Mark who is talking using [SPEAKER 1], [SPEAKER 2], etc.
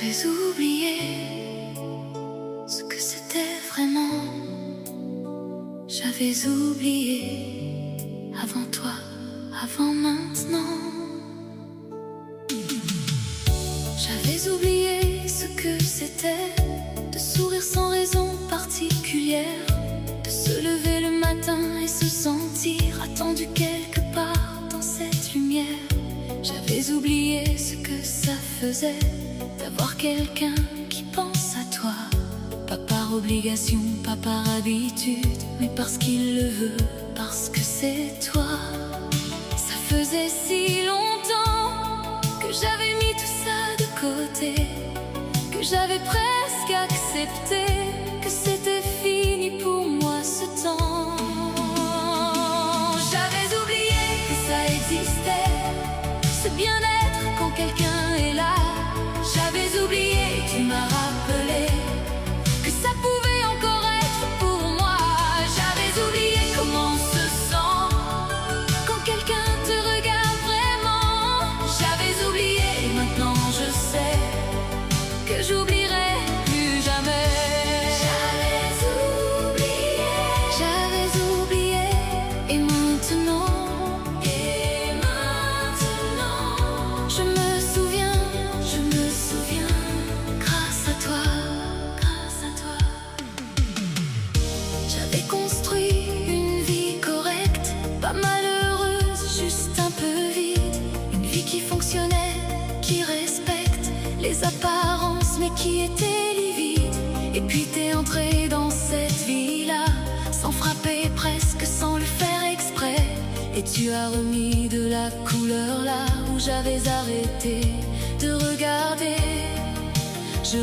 [SPEAKER 1] J'avais oublié ce que c'était vraiment. J'avais oublié avant toi, avant maintenant. J'avais oublié ce que c'était de sourire sans raison particulière, de se lever le matin et se sentir attendu quelque part dans cette lumière. J'avais oublié ce que ça faisait d'avoir quelqu'un qui pense à toi, pas par obligation, pas par habitude, mais parce qu'il le veut, parce que c'est toi. Ça faisait si longtemps que j'avais mis tout ça de côté, que j'avais presque accepté que c'était fini pour moi ce temps. J'avais oublié que ça existait, ce bien-être quand quelqu'un est là. J'avais oublié, tu m'as rappelé que ça pouvait encore être pour moi. J'avais oublié comment on se sent quand quelqu'un te regarde vraiment. J'avais oublié et maintenant je sais que j'oublierai plus jamais. J'avais oublié et maintenant je me souviens, grâce à toi, J'avais construit une vie correcte, pas malheureuse, juste un peu vide. Une vie qui fonctionnait, qui respecte les apparences, mais qui était livide. Et puis t'es entré dans cette vie-là, sans frapper, presque sans le faire exprès. Et tu as remis de la couleur là où j'avais arrêté de regarder. Je